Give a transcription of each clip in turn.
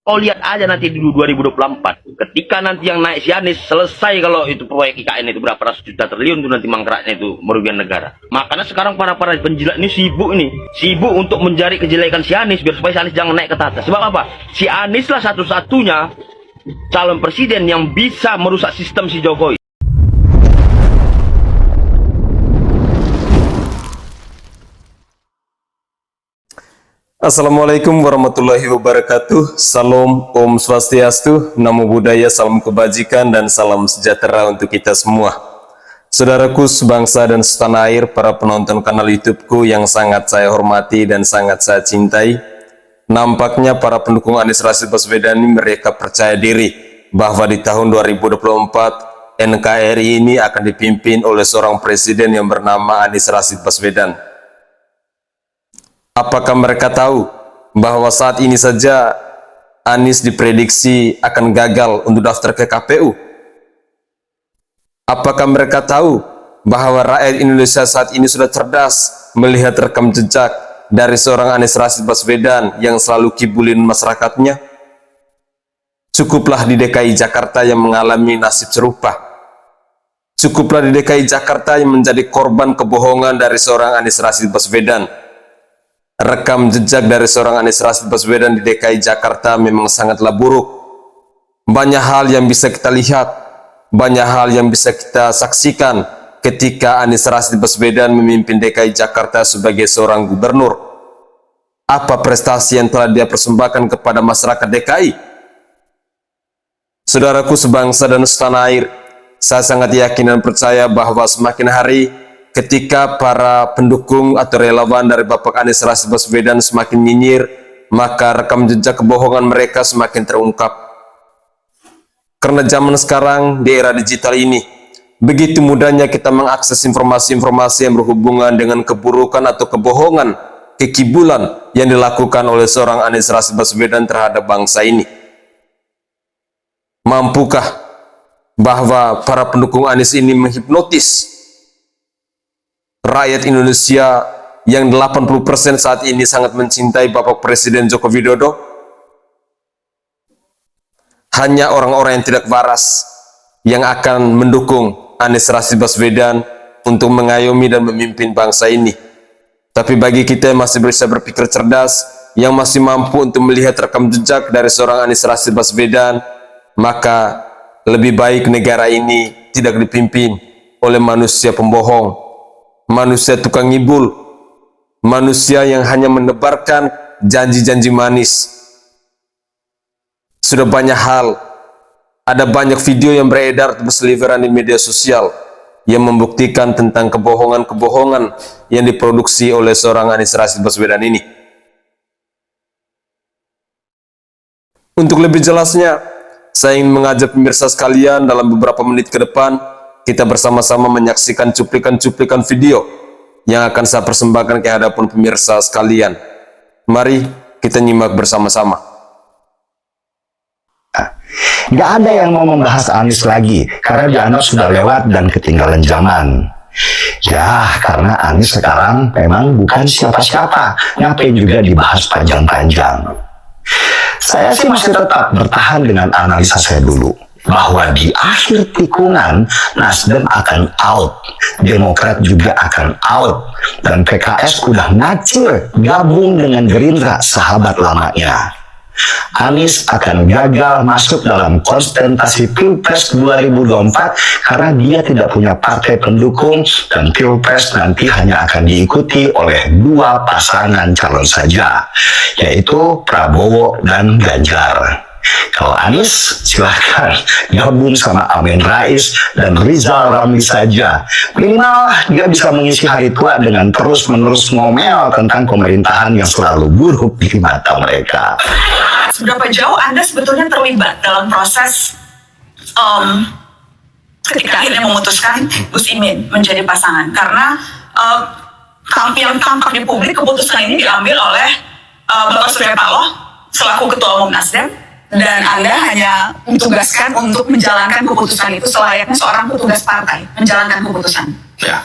Kau lihat aja nanti di 2024, ketika nanti yang naik si Anies selesai, kalau itu proyek IKN itu berapa ratus juta triliun itu nanti mangkraknya itu merugikan negara. Makanya sekarang para penjilat ini sibuk untuk mencari kejelekan si Anies biar supaya si Anies jangan naik ke tata. Sebab apa? Si Anies lah satu-satunya calon presiden yang bisa merusak sistem si Jokowi. Assalamualaikum warahmatullahi wabarakatuh. Salam, Om Swastiastu, Namo Buddhaya, salam kebajikan dan salam sejahtera untuk kita semua. Saudaraku sebangsa dan setanah air, para penonton kanal YouTubeku yang sangat saya hormati dan sangat saya cintai. Nampaknya para pendukung Anies Rashid Baswedan ini mereka percaya diri bahwa di tahun 2024 NKRI ini akan dipimpin oleh seorang presiden yang bernama Anies Rashid Baswedan. Apakah mereka tahu bahwa saat ini saja Anies diprediksi akan gagal untuk daftar ke KPU? Apakah mereka tahu bahwa rakyat Indonesia saat ini sudah cerdas melihat rekam jejak dari seorang Anies Rashid Baswedan yang selalu kibulin masyarakatnya? Cukuplah di DKI Jakarta yang mengalami nasib serupa. Cukuplah di DKI Jakarta yang menjadi korban kebohongan dari seorang Anies Rashid Baswedan. Rekam jejak dari seorang Anies Rashid Baswedan di DKI Jakarta memang sangatlah buruk. Banyak hal yang bisa kita lihat, banyak hal yang bisa kita saksikan ketika Anies Rashid Baswedan memimpin DKI Jakarta sebagai seorang gubernur. Apa prestasi yang telah dia persembahkan kepada masyarakat DKI? Saudaraku sebangsa dan setanah air, saya sangat yakin dan percaya bahwa semakin hari ketika para pendukung atau relawan dari Bapak Anies Rashid Baswedan semakin nyinyir, maka rekam jejak kebohongan mereka semakin terungkap. Karena zaman sekarang di era digital ini, begitu mudahnya kita mengakses informasi-informasi yang berhubungan dengan keburukan atau kebohongan, kekibulan yang dilakukan oleh seorang Anies Rashid Baswedan terhadap bangsa ini. Mampukah bahwa para pendukung Anies ini menghipnotis rakyat Indonesia yang 80% saat ini sangat mencintai Bapak Presiden Joko Widodo? Hanya orang-orang yang tidak waras yang akan mendukung Anies Rashid Baswedan untuk mengayomi dan memimpin bangsa ini. Tapi bagi kita yang masih bisa berpikir cerdas, yang masih mampu untuk melihat rekam jejak dari seorang Anies Rashid Baswedan, maka lebih baik negara ini tidak dipimpin oleh manusia pembohong, manusia tukang ngibul, manusia yang hanya menebarkan janji-janji manis. Sudah banyak hal, ada banyak video yang beredar berseliweran di media sosial yang membuktikan tentang kebohongan-kebohongan yang diproduksi oleh seorang Anies Rashid Baswedan ini. Untuk lebih jelasnya, saya ingin mengajak pemirsa sekalian dalam beberapa menit ke depan kita bersama-sama menyaksikan cuplikan-cuplikan video yang akan saya persembahkan ke hadapan pemirsa sekalian. Mari kita nyimak bersama-sama. Nggak ada yang mau membahas Anies lagi karena dianggap sudah lewat dan ketinggalan zaman. Ya, karena Anies sekarang memang bukan siapa-siapa, ngapain juga dibahas panjang-panjang. Saya sih masih tetap bertahan dengan analisa saya dulu, bahwa di akhir tikungan Nasdem akan out, Demokrat juga akan out, dan PKS udah ngacir gabung dengan Gerindra, sahabat lamanya. Anies akan gagal masuk dalam konsentrasi Pilpres 2024 karena dia tidak punya partai pendukung dan Pilpres nanti hanya akan diikuti oleh dua pasangan calon saja, yaitu Prabowo dan Ganjar. Kalau Anies, silahkan gabung sama Amin Rais dan Rizal Ramli saja. Minimal dia bisa mengisi hari tua dengan terus-menerus ngomel tentang pemerintahan yang selalu buruk di mata mereka. Seberapa jauh Anda sebetulnya terlibat dalam proses ketika akhirnya memutuskan Gus Imin menjadi pasangan? Karena yang tampak di publik keputusan ini diambil oleh Bapak Surya Paloh selaku Ketua Umum Nasdem, dan Anda hanya ditugaskan untuk menjalankan keputusan itu selayaknya seorang petugas partai menjalankan keputusan. Ya,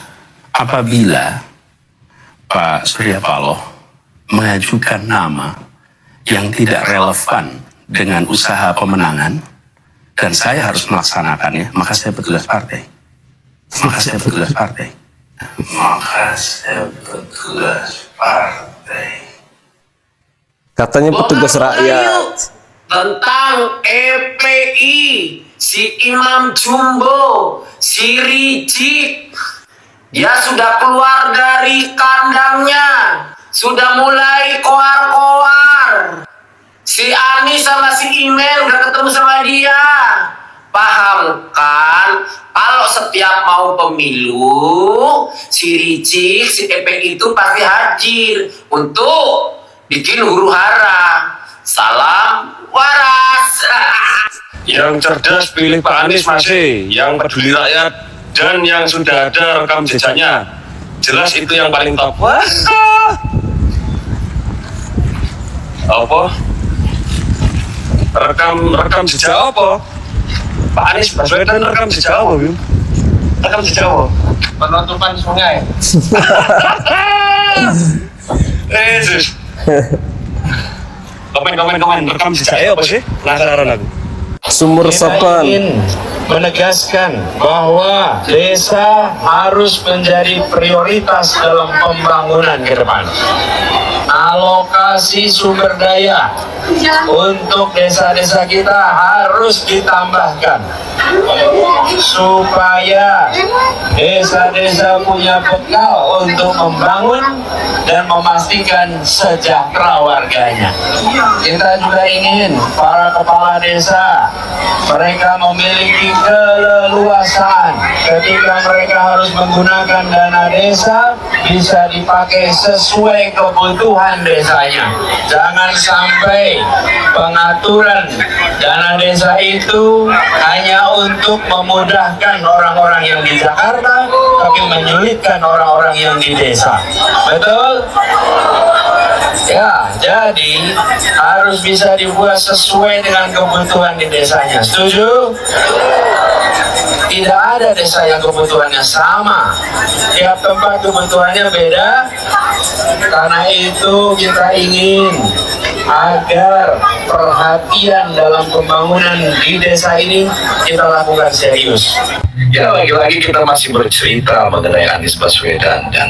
apabila Pak Surya Paloh mengajukan nama yang tidak relevan dengan usaha pemenangan dan saya harus melaksanakannya, maka saya petugas partai. Maka saya petugas partai. Maka saya petugas partai. Katanya petugas rakyat. Tentang EPI, si Imam Jumbo, si Ricik, dia sudah keluar dari kandangnya, sudah mulai koar-koar. Si Ani sama si Imel udah ketemu sama dia. Paham kan? Kalau setiap mau pemilu, si Ricik, si EPI itu pasti hadir untuk bikin huru-hara. Salam waras. Yang cerdas pilih Pak Anies masih, yang peduli rakyat dan yang sudah ada rekam jejaknya. Jelas itu yang paling top. Wah. Apa? Rekam jejak apa? Pak Anies Baswedan rekam jejak apa, Bim? Rekam jejak apa? Penutupan sungai. Yesus. Komen rekam jejaknya apa sih? Penasaran aku. Sumur resapan. Ingin menegaskan bahwa desa harus menjadi prioritas dalam pembangunan ke depan. Alokasi sumber daya untuk desa-desa kita harus ditambahkan supaya desa-desa punya bekal untuk membangun dan memastikan sejahtera warganya. Kita juga ingin para kepala desa mereka memiliki keleluasaan ketika mereka harus menggunakan dana desa bisa dipakai sesuai kebutuhan desanya. Jangan sampai pengaturan dana desa itu hanya untuk memudahkan orang-orang yang di Jakarta tapi menyulitkan orang-orang yang di desa. Betul? Ya, jadi harus bisa dibuat sesuai dengan kebutuhan di desanya. Setuju? Tidak ada desa yang kebutuhannya sama. Tiap tempat kebutuhannya beda. Karena itu kita ingin agar perhatian dalam pembangunan di desa ini kita lakukan serius. Ya, lagi-lagi kita masih bercerita mengenai Anies Baswedan dan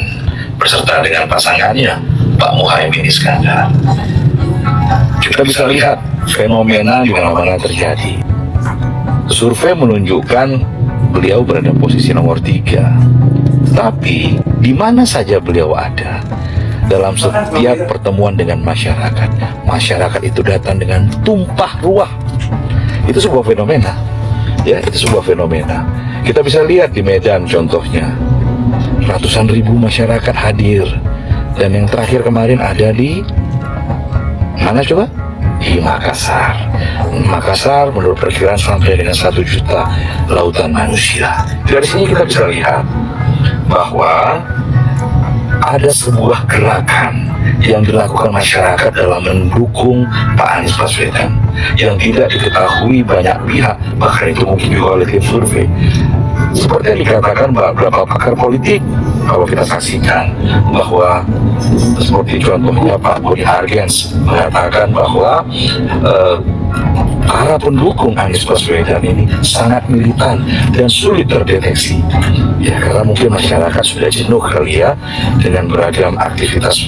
berserta dengan pasangannya Pak Muhaimin Iskandar. Kita bisa lihat fenomena di mana-mana terjadi. Survei menunjukkan beliau berada posisi nomor 3. Tapi di mana saja beliau ada, dalam setiap pertemuan dengan masyarakat, masyarakat itu datang dengan tumpah ruah. Itu sebuah fenomena. Ya, itu sebuah fenomena. Kita bisa lihat di Medan contohnya. Ratusan ribu masyarakat hadir. Dan yang terakhir kemarin ada di mana coba? Di Makassar. Makassar menurut perkiraan sampai dengan 1 juta lautan manusia. Dari sini kita bisa lihat bahwa ada sebuah gerakan yang dilakukan masyarakat dalam mendukung Pak Anies Baswedan yang tidak diketahui banyak pihak, bahkan itu mungkin juga oleh tim survei. Seperti yang dikatakan beberapa pakar politik, kalau kita saksikan bahwa seperti contohnya Pak Budi Hargens mengatakan bahwa para pendukung Anies Baswedan ini sangat militan dan sulit terdeteksi. Ya, karena mungkin masyarakat sudah jenuh kali ya dengan beragam aktivitas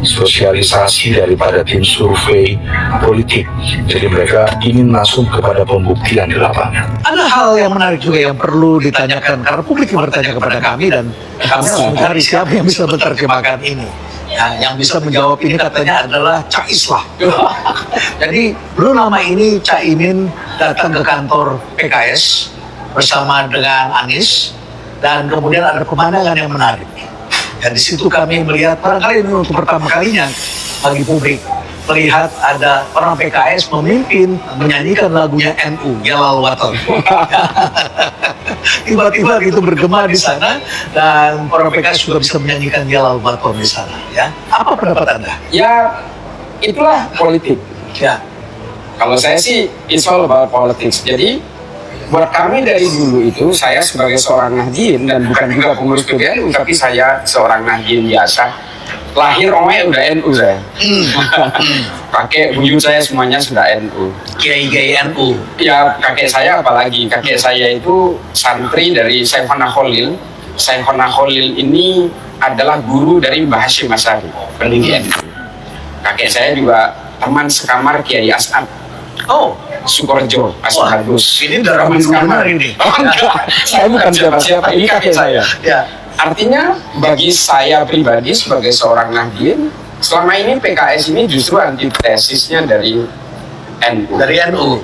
sosialisasi daripada tim survei politik. Jadi mereka ingin langsung kepada pembuktian di lapangan. Ada hal yang menarik juga yang perlu ditanyakan karena publik bertanya kepada kami dan kami harus mencari siapa yang bisa menerjemahkan ini. Yang bisa menjawab ini katanya adalah Cak Islah. Jadi belum lama ini Cak Imin datang ke kantor PKS bersama dengan Anies dan kemudian ada pemandangan yang menarik. Dan di situ kami melihat barangkali ini untuk pertama kalinya bagi publik melihat ada orang PKS memimpin menyanyikan lagunya NU Yalal Waton. Tiba-tiba itu bergema di sana dan orang PKS juga bisa menyanyikan Yalal Waton di sana. Ya, apa pendapat Anda? Ya, itulah politik. Ya, Kalau saya sih, it's all about politics. Jadi, buat kami dari dulu itu, saya sebagai seorang Nahdien dan bukan juga pengurus PBNU, tapi saya seorang Nahdien biasa. lahir omnya udah NU saya. Kakek buyut saya semuanya sudah NU. Kiai NU. Ya kakek saya apalagi, kakek saya itu santri dari Syekhona Khalil. Syekhona Khalil ini adalah guru dari Mbah Hasyim Asy'ari, pendiri NU. Kakek saya juga teman sekamar Kiai As'ad. Oh, Sukorejo, wah, Bagus. ini darah Teman sekamar ini. Oh, enggak. Saya bukan siapa-siapa, ini kakek saya. Ya. Artinya bagi saya pribadi sebagai seorang Nahdien, selama ini PKS ini justru antitesisnya dari NU. Dari NU.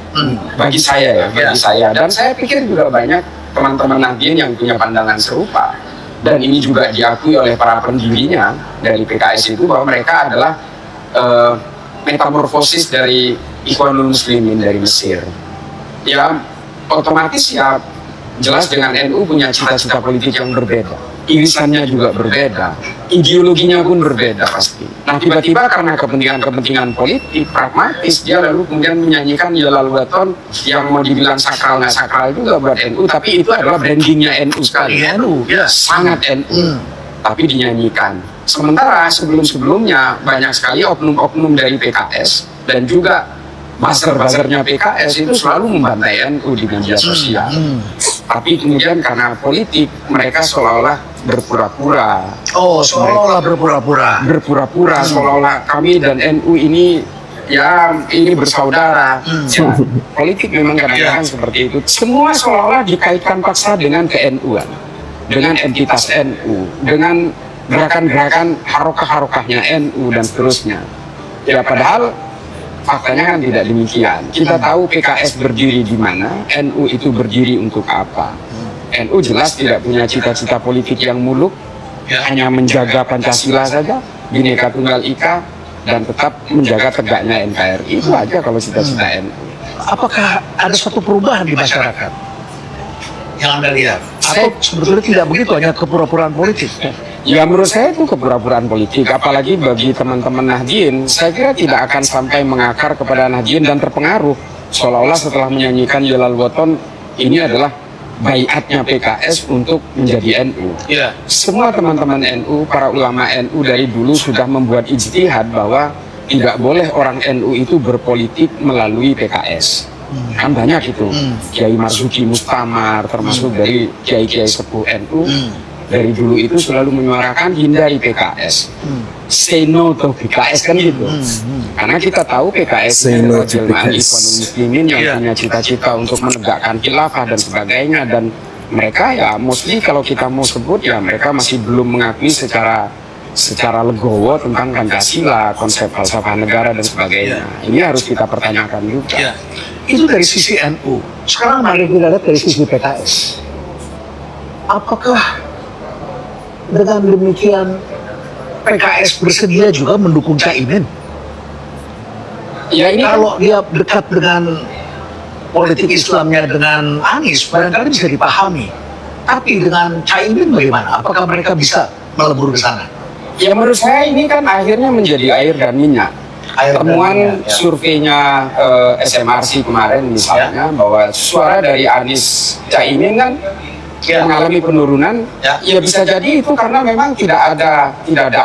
Bagi saya ya, bagi Ya. saya. Dan saya pikir juga banyak teman-teman Nahdien yang punya pandangan serupa. Dan ini juga diakui oleh para pendirinya dari PKS itu bahwa mereka adalah metamorfosis dari Ikhwanul Muslimin dari Mesir. Ya otomatis ya jelas dengan NU punya cita-cita politik yang berbeda. Irisannya juga berbeda, ideologinya pun berbeda pasti. Nah tiba-tiba karena kepentingan politik pragmatis dia lalu kemudian menyanyikan Yalal Waton yang mau dibilang sakral nggak sakral juga buat NU, tapi itu adalah brandingnya NU sekali. NU, ya. Sangat NU, tapi dinyanyikan. Sementara sebelum-sebelumnya banyak sekali oknum-oknum dari PKS dan juga buzzer-buzzernya PKS itu selalu membantai NU di media sosial. Tapi kemudian karena politik mereka seolah-olah berpura-pura. Oh, seolah-olah berpura-pura. Berpura-pura seolah-olah kami dan NU ini ya ini bersaudara. Ya, politik memang kadang-kadang seperti itu. Semua seolah-olah dikaitkan paksa dengan ke-NU-an, dengan entitas NU, dengan gerakan-gerakan harokah-harokahnya NU dan seterusnya. Ya padahal faktanya kan tidak demikian. Kita tahu PKS berdiri di mana, NU itu berdiri untuk apa. NU jelas tidak punya cita-cita politik yang muluk, hanya menjaga Pancasila saja, Bhinneka Tunggal Ika, dan tetap menjaga tegaknya NKRI. Itu aja kalau cita-cita NU. Apakah ada suatu perubahan di masyarakat yang Anda lihat? Atau sebetulnya tidak begitu, hanya kepura-puraan politik? Ya menurut saya itu kepura-puraan politik, apalagi bagi teman-teman Nahdien, saya kira tidak akan sampai mengakar kepada Nahdien dan terpengaruh. Seolah-olah setelah menyanyikan Yalal Waton, ini adalah baiatnya PKS untuk menjadi NU. Ya. Semua teman-teman NU, para ulama NU dari dulu sudah membuat ijtihad bahwa tidak boleh orang NU itu berpolitik melalui PKS. Kan banyak itu, Kiai Marzuki Mustamar, termasuk dari kiai-kiai sepuh NU, dari dulu itu selalu menyuarakan hindari PKS. Say no to PKS kan gitu. Karena kita tahu PKS adalah jelmaan Ikhwanul Muslimin yang punya cita-cita untuk menegakkan khilafah dan sebagainya, dan mereka ya mostly kalau kita mau sebut ya mereka masih belum mengakui secara legowo tentang Pancasila, konsep falsafah negara dan sebagainya. Ini harus kita pertanyakan juga. Ya. Itu dari sisi NU. Sekarang mari kita lihat dari sisi PKS. Apakah dengan demikian PKS bersedia juga mendukung Caimin? Ya ini Kalau dia dekat dengan politik Islamnya dengan Anies, barangkali bisa dipahami. Tapi dengan Caimin bagaimana? Apakah mereka bisa melebur ke sana? ya menurut saya ini kan akhirnya menjadi air dan minyak. Temuan surveinya SMRC kemarin misalnya bahwa suara dari Anies Caimin kan mengalami penurunan. Ya bisa jadi itu karena memang tidak ada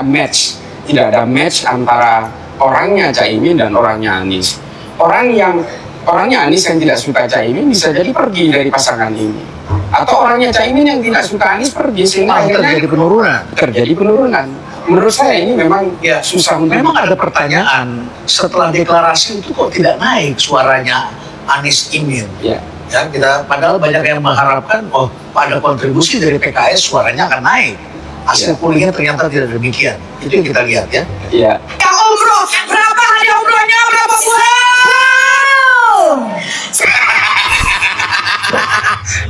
match antara orangnya Caimin dan orangnya Anies. Orangnya Anies yang tidak suka Caimin bisa jadi pergi dari pasangan ini, atau orangnya Caimin yang tidak suka Anies pergi, sehingga akhirnya terjadi penurunan. Menurut saya ini memang susah untuk. Memang ada pertanyaan setelah deklarasi itu kok tidak naik suaranya Anies Imin. Ya kita padahal banyak yang mengharapkan ada kontribusi dari PKS suaranya akan naik. Hasil polling ternyata tidak demikian. Itu yang kita lihat ya. Iya. Yang umroh, berapa hadiah umrohnya? Berapa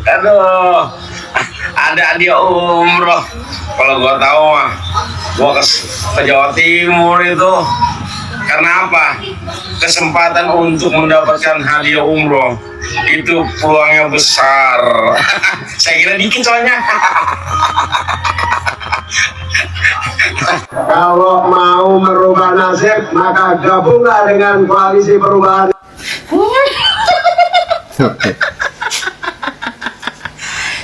Aduh, ada hadiah umroh. Kalau gua tahu mah, gua ke Jawa Timur itu. Karena apa? Kesempatan untuk mendapatkan hadiah umroh itu peluangnya besar. Saya kira dikit soalnya. Kalau mau merubah nasib, maka gabunglah dengan koalisi perubahan.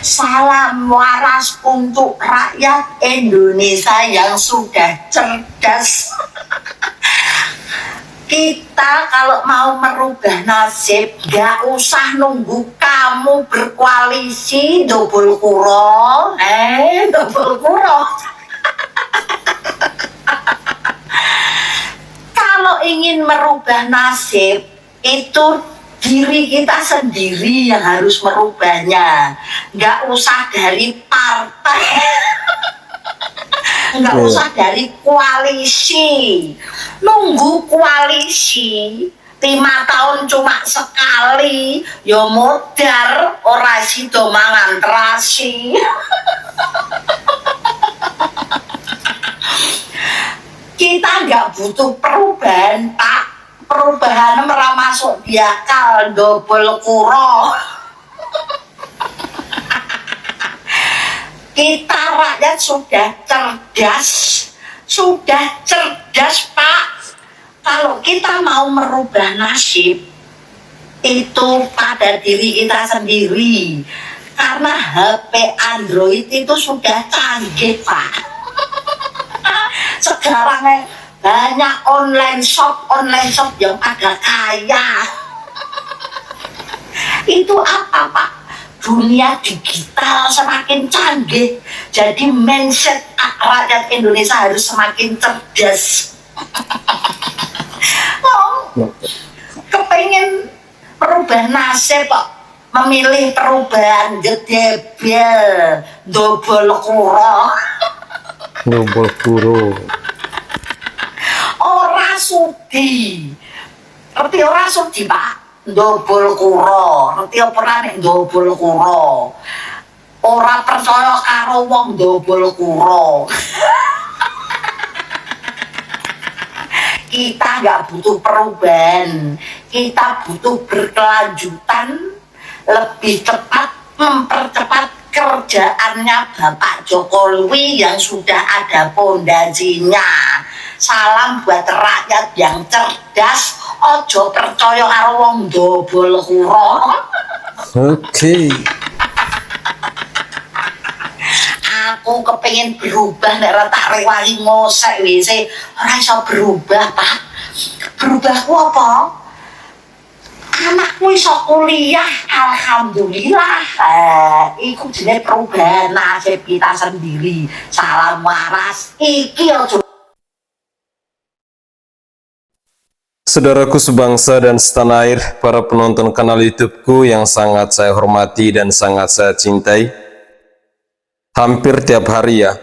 Salam waras untuk rakyat Indonesia yang sudah cerdas. Kita kalau mau merubah nasib, gak usah nunggu kamu berkoalisi double kuro. Double kuro. Kalau ingin merubah nasib, itu diri kita sendiri yang harus merubahnya. Gak usah dari partai. Nggak usah dari koalisi. Nunggu koalisi 5 tahun cuma sekali, ya modar ora sido mangan terasi. Kita nggak butuh perubahan, Pak. Perubahan ora masuk di akal, double kuro. Kita rakyat sudah cerdas Pak. Kalau kita mau merubah nasib, itu pada diri kita sendiri. Karena HP Android itu sudah canggih Pak. Sekarang banyak online shop yang pada kaya. Itu apa Pak? Dunia digital semakin canggih, jadi mindset rakyat Indonesia harus semakin cerdas. Kepengen merubah nasib kok memilih perubahan gedebel, double kuro. Double kuro. Ora sudi. Ngerti ora sudi Pak? Double kuro, ngerti apa nek double kuro? Ora percaya karo wong double kuro. Kita nggak butuh perubahan, kita butuh berkelanjutan, lebih cepat mempercepat kerjaannya Bapak Jokowi yang sudah ada pondasinya. Salam buat rakyat yang cerdas, ojo percaya karo wong double kuro. Oke. Aku kepengen berubah nek ora tak rewangi ngosek wis ora iso berubah, Pak. Berubahku apa? Anakku iso kuliah, alhamdulillah. Iku jenenge perubahan nasib kita sendiri. Salam waras iki ojo. Saudaraku sebangsa dan setanah air, para penonton kanal YouTubeku yang sangat saya hormati dan sangat saya cintai. Hampir tiap hari ya,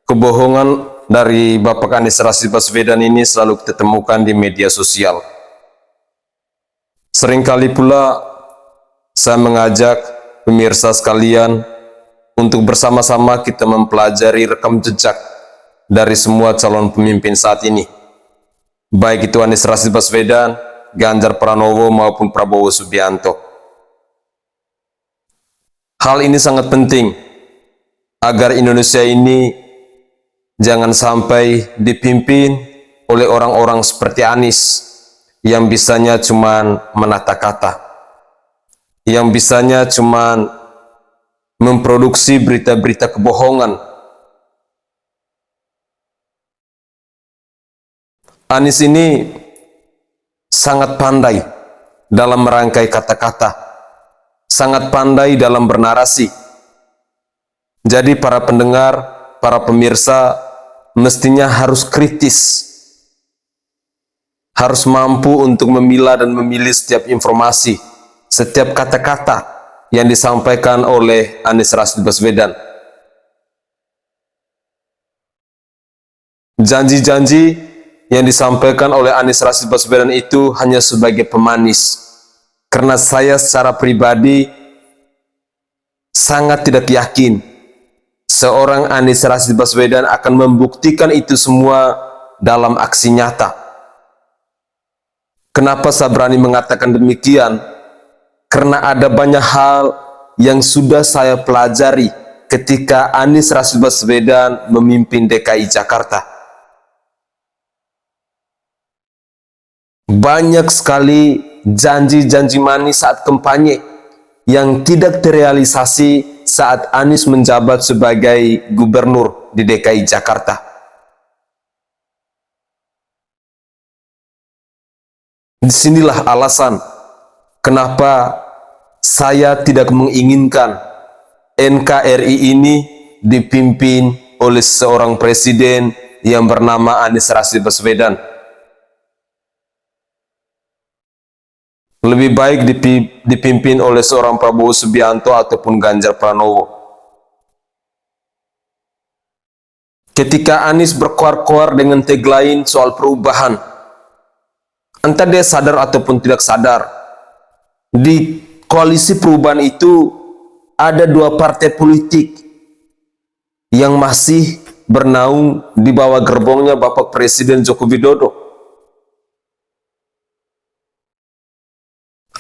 kebohongan dari Bapak Anies Rashid Baswedan ini selalu kita temukan di media sosial. Seringkali pula saya mengajak pemirsa sekalian untuk bersama-sama kita mempelajari rekam jejak dari semua calon pemimpin saat ini. Baik itu Anies Rashid Baswedan, Ganjar Pranowo maupun Prabowo Subianto. Hal ini sangat penting agar Indonesia ini jangan sampai dipimpin oleh orang-orang seperti Anies yang bisanya cuman menata kata, yang bisanya cuman memproduksi berita-berita kebohongan. Anies ini sangat pandai dalam merangkai kata-kata, sangat pandai dalam bernarasi. Jadi para pendengar, para pemirsa mestinya harus kritis, harus mampu untuk memilah dan memilih setiap informasi, setiap kata-kata yang disampaikan oleh Anies Rashid Baswedan. Janji-janji yang disampaikan oleh Anies Rashid Baswedan itu hanya sebagai pemanis. Karena saya secara pribadi sangat tidak yakin seorang Anies Rashid Baswedan akan membuktikan itu semua dalam aksi nyata. Kenapa saya berani mengatakan demikian? Karena ada banyak hal yang sudah saya pelajari ketika Anies Rashid Baswedan memimpin DKI Jakarta. Banyak sekali janji-janji manis saat kampanye yang tidak terrealisasi saat Anies menjabat sebagai gubernur di DKI Jakarta. Disinilah alasan kenapa saya tidak menginginkan NKRI ini dipimpin oleh seorang presiden yang bernama Anies Rashid Baswedan. Lebih baik dipimpin oleh seorang Prabowo Subianto ataupun Ganjar Pranowo. Ketika Anies berkoar-koar dengan tagline soal perubahan, entah dia sadar ataupun tidak sadar, di koalisi perubahan itu ada dua partai politik yang masih bernaung di bawah gerbongnya Bapak Presiden Joko Widodo.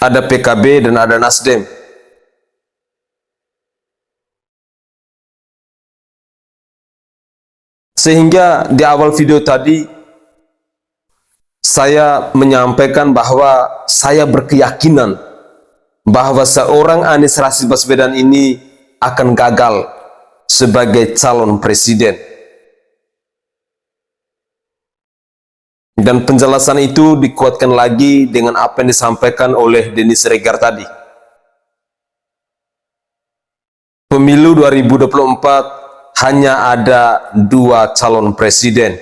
Ada PKB dan ada Nasdem. Sehingga di awal video tadi saya menyampaikan bahwa saya berkeyakinan bahwa seorang Anies Rashid Baswedan ini akan gagal sebagai calon presiden. Dan penjelasan itu dikuatkan lagi dengan apa yang disampaikan oleh Denny Siregar tadi. Pemilu 2024 hanya ada dua calon presiden.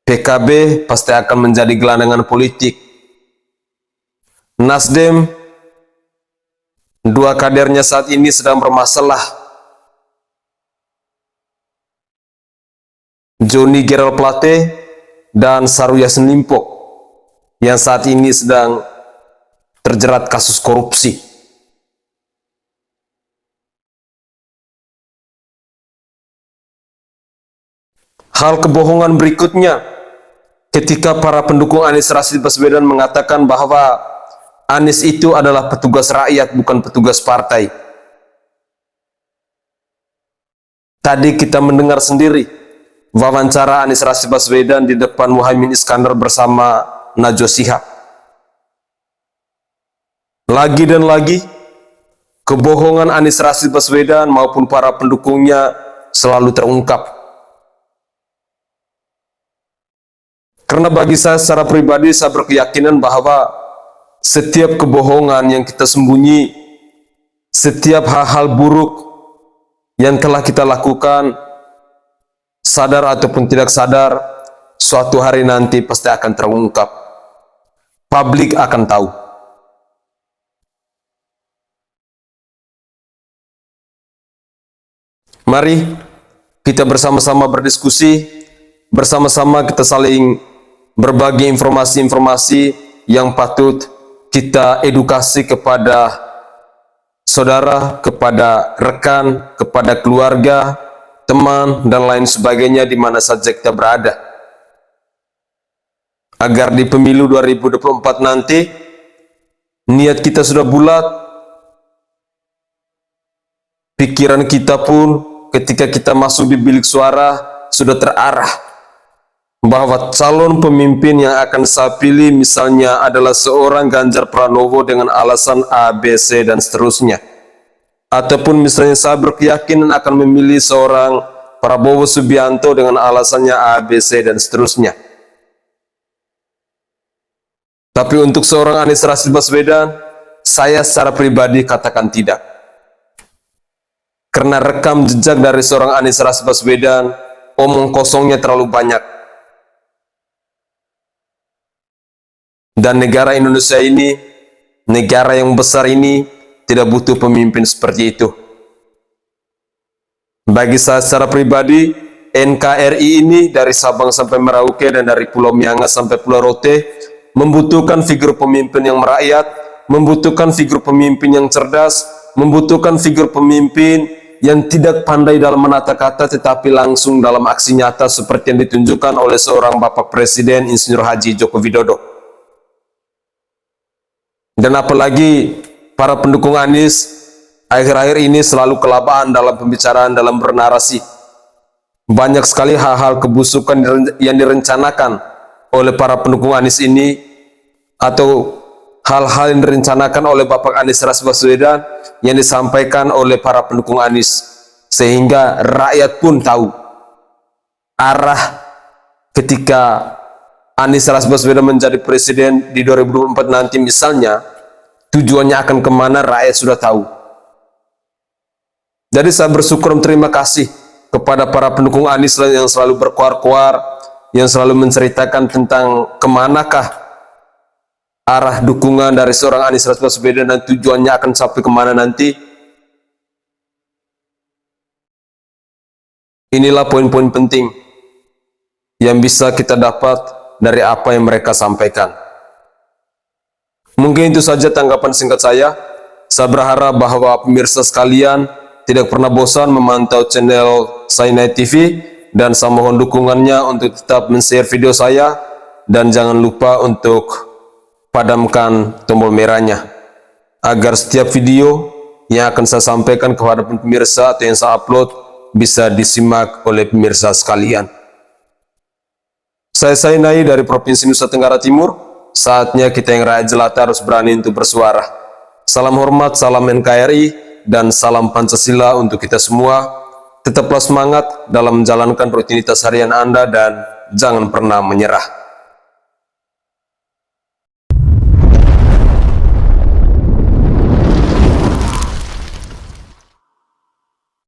PKB pasti akan menjadi gelandangan politik. Nasdem, dua kadernya saat ini sedang bermasalah. Johnny Gerald Plate dan Syahrul Yassin Limpo yang saat ini sedang terjerat kasus korupsi. Hal kebohongan berikutnya, ketika para pendukung Anies Rashid Baswedan mengatakan bahwa Anies itu adalah petugas rakyat, bukan petugas partai. Tadi kita mendengar sendiri wawancara Anies Rashid Baswedan di depan Muhaimin Iskandar bersama Najwa Shihab. Lagi dan lagi, kebohongan Anies Rashid Baswedan maupun para pendukungnya selalu terungkap. Karena bagi saya secara pribadi, saya berkeyakinan bahwa setiap kebohongan yang kita sembunyi, setiap hal-hal buruk yang telah kita lakukan, sadar ataupun tidak sadar, suatu hari nanti pasti akan terungkap. Publik akan tahu. Mari kita bersama-sama berdiskusi, bersama-sama kita saling berbagi informasi-informasi yang patut kita edukasi kepada saudara, kepada rekan, kepada keluarga, teman, dan lain sebagainya di mana saja kita berada. Agar di pemilu 2024 nanti, niat kita sudah bulat, pikiran kita pun ketika kita masuk di bilik suara sudah terarah, bahwa calon pemimpin yang akan saya pilih misalnya adalah seorang Ganjar Pranowo dengan alasan A, B, C, dan seterusnya. Ataupun misalnya saya berkeyakinan akan memilih seorang Prabowo Subianto dengan alasannya A, B, C, dan seterusnya. Tapi untuk seorang Anies Rashid Baswedan, saya secara pribadi katakan tidak. Karena rekam jejak dari seorang Anies Rashid Baswedan, omong kosongnya terlalu banyak. Dan negara Indonesia ini, negara yang besar ini, tidak butuh pemimpin seperti itu. Bagi saya secara pribadi, NKRI ini dari Sabang sampai Merauke dan dari Pulau Miangas sampai Pulau Rote membutuhkan figur pemimpin yang merakyat, membutuhkan figur pemimpin yang cerdas, membutuhkan figur pemimpin yang tidak pandai dalam menata kata tetapi langsung dalam aksi nyata seperti yang ditunjukkan oleh seorang Bapak Presiden Insinyur Haji Joko Widodo. Dan apalagi para pendukung Anies akhir-akhir ini selalu kelabaan dalam pembicaraan, dalam bernarasi. Banyak sekali hal-hal kebusukan yang direncanakan oleh para pendukung Anies ini, atau hal-hal yang direncanakan oleh Bapak Anies Rashid Baswedan yang disampaikan oleh para pendukung Anies, sehingga rakyat pun tahu arah ketika Anies Rashid Baswedan menjadi presiden di 2024 nanti misalnya, tujuannya akan kemana rakyat sudah tahu. Jadi saya bersyukur dan terima kasih kepada para pendukung Anies yang selalu berkoar-koar, yang selalu menceritakan tentang kemanakah arah dukungan dari seorang Anies Rashid Baswedan dan tujuannya akan sampai kemana nanti. Inilah poin-poin penting yang bisa kita dapat dari apa yang mereka sampaikan. Mungkin itu saja tanggapan singkat saya. Saya berharap bahwa pemirsa sekalian tidak pernah bosan memantau channel Sainai TV, dan saya mohon dukungannya untuk tetap men-share video saya, dan jangan lupa untuk padamkan tombol merahnya agar setiap video yang akan saya sampaikan kepada pemirsa atau yang saya upload bisa disimak oleh pemirsa sekalian. Saya Sainai dari Provinsi Nusa Tenggara Timur. Saatnya kita yang rakyat jelata harus berani untuk bersuara. Salam hormat, salam NKRI, dan salam Pancasila untuk kita semua. Tetaplah semangat dalam menjalankan rutinitas harian Anda dan jangan pernah menyerah.